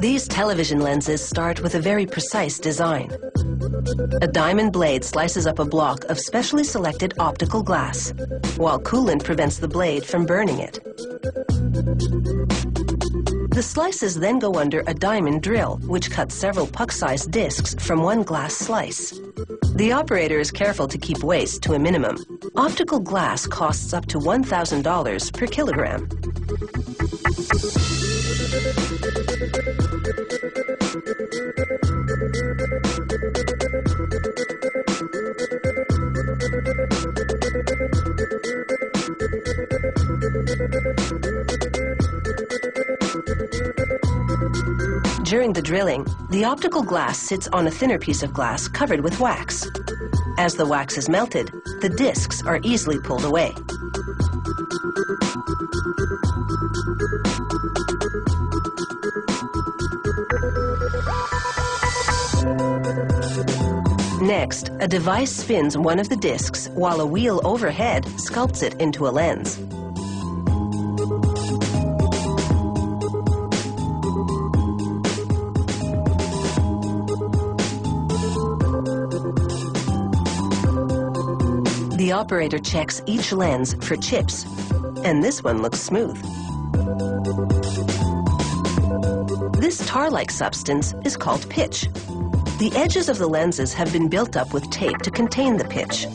These television lenses start with a very precise design. A diamond blade slices up a block of specially selected optical glass, while coolant prevents the blade from burning it. The slices then go under a diamond drill, which cuts several puck-sized discs from one glass slice. The operator is careful to keep waste to a minimum. Optical glass costs up to $1,000 per kilogram. During the drilling, the optical glass sits on a thinner piece of glass covered with wax. As the wax is melted, the discs are easily pulled away. Next, a device spins one of the discs while a wheel overhead sculpts it into a lens. The operator checks each lens for chips, and this one looks smooth. This tar-like substance is called pitch. The edges of the lenses have been built up with tape to contain the pitch.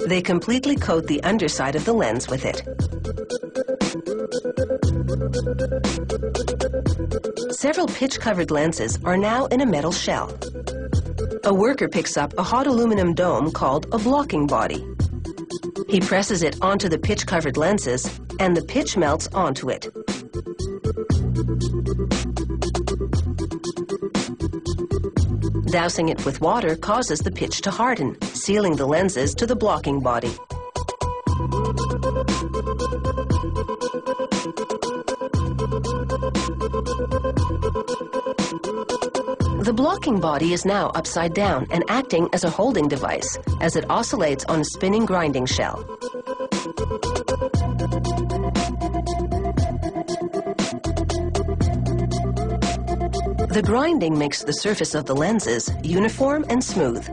They completely coat the underside of the lens with it. Several pitch-covered lenses are now in a metal shell. A worker picks up a hot aluminum dome called a blocking body. He presses it onto the pitch-covered lenses, and the pitch melts onto it. Dousing it with water causes the pitch to harden, sealing the lenses to the blocking body. The blocking body is now upside down and acting as a holding device as it oscillates on a spinning grinding shell. The grinding makes the surface of the lenses uniform and smooth.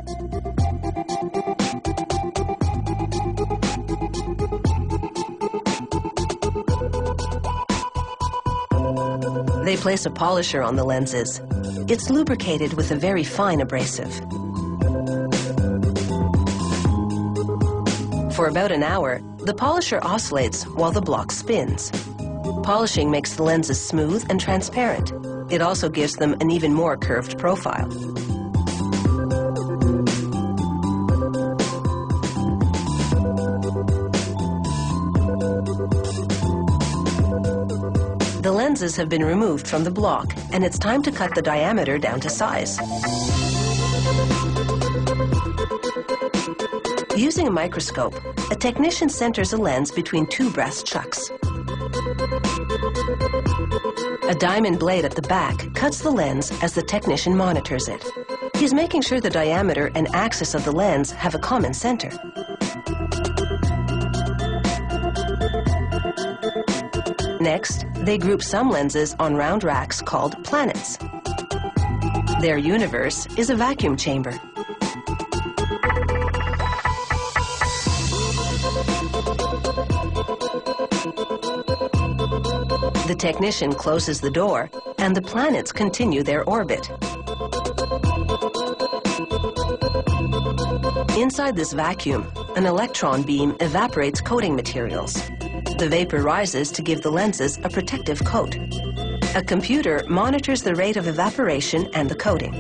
They place a polisher on the lenses. It's lubricated with a very fine abrasive. For about an hour, the polisher oscillates while the block spins. Polishing makes the lenses smooth and transparent. It also gives them an even more curved profile. The lenses have been removed from the block, and it's time to cut the diameter down to size. Using a microscope, a technician centers a lens between two brass chucks. A diamond blade at the back cuts the lens as the technician monitors it. He's making sure the diameter and axis of the lens have a common center. Next, they group some lenses on round racks called planets. Their universe is a vacuum chamber. The technician closes the door, and the planets continue their orbit. Inside this vacuum, an electron beam evaporates coating materials. The vapor rises to give the lenses a protective coat. A computer monitors the rate of evaporation and the coating.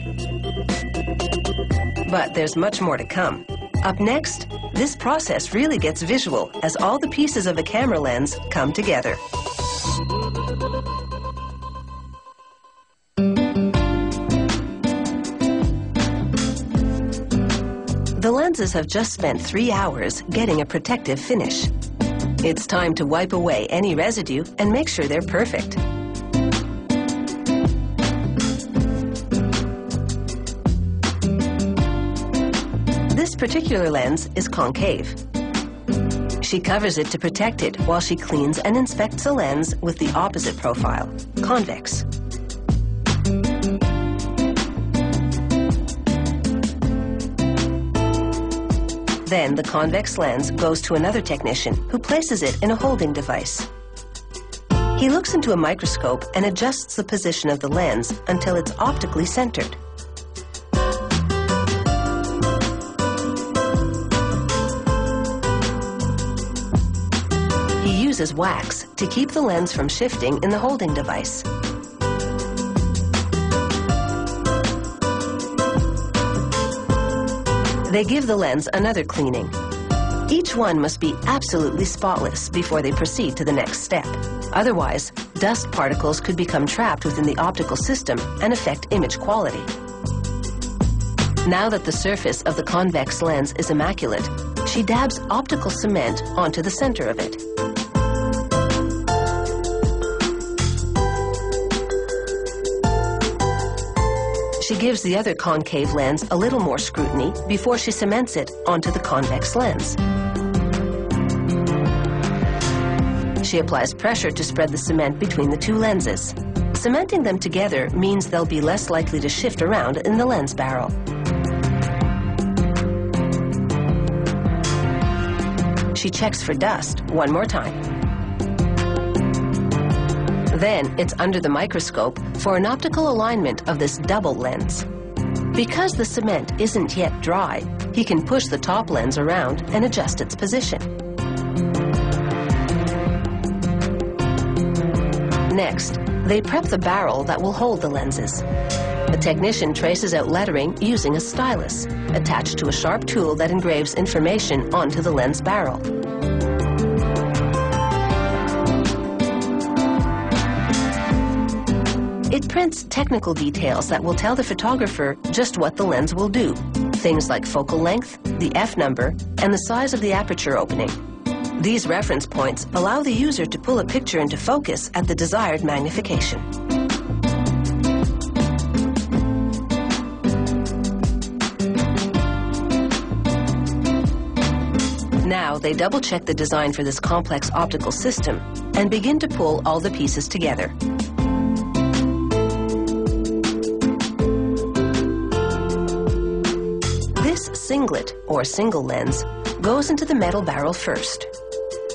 But there's much more to come. Up next, this process really gets visual as all the pieces of a camera lens come together. The lenses have just spent 3 hours getting a protective finish. It's time to wipe away any residue and make sure they're perfect. This particular lens is concave. She covers it to protect it while she cleans and inspects a lens with the opposite profile, convex. Then the convex lens goes to another technician who places it in a holding device. He looks into a microscope and adjusts the position of the lens until it's optically centered. He uses wax to keep the lens from shifting in the holding device. They give the lens another cleaning. Each one must be absolutely spotless before they proceed to the next step. Otherwise, dust particles could become trapped within the optical system and affect image quality. Now that the surface of the convex lens is immaculate, she dabs optical cement onto the center of it. She gives the other concave lens a little more scrutiny before she cements it onto the convex lens. She applies pressure to spread the cement between the two lenses. Cementing them together means they'll be less likely to shift around in the lens barrel. She checks for dust one more time. Then it's under the microscope for an optical alignment of this double lens. Because the cement isn't yet dry, he can push the top lens around and adjust its position. Next, they prep the barrel that will hold the lenses. The technician traces out lettering using a stylus, attached to a sharp tool that engraves information onto the lens barrel. It prints technical details that will tell the photographer just what the lens will do. Things like focal length, the f number, and the size of the aperture opening. These reference points allow the user to pull a picture into focus at the desired magnification. Now they double-check the design for this complex optical system and begin to pull all the pieces together. This singlet, or single lens, goes into the metal barrel first.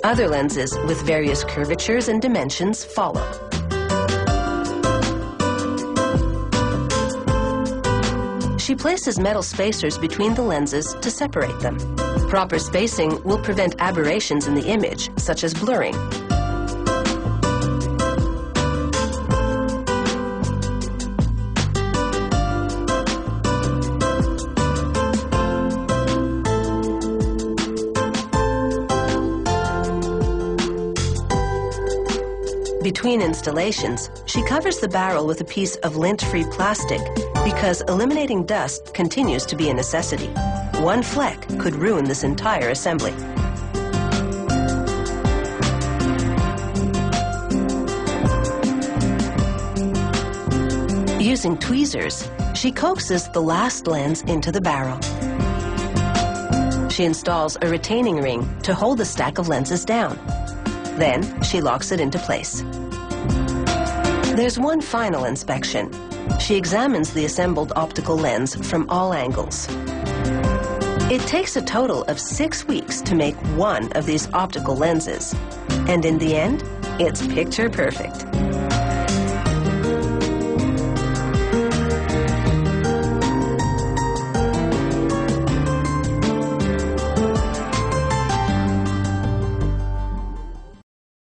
Other lenses with various curvatures and dimensions follow. She places metal spacers between the lenses to separate them. Proper spacing will prevent aberrations in the image, such as blurring. Between installations, she covers the barrel with a piece of lint-free plastic because eliminating dust continues to be a necessity. One fleck could ruin this entire assembly. Using tweezers, she coaxes the last lens into the barrel. She installs a retaining ring to hold the stack of lenses down. Then she locks it into place. There's one final inspection. She examines the assembled optical lens from all angles. It takes a total of 6 weeks to make one of these optical lenses. And in the end, it's picture perfect.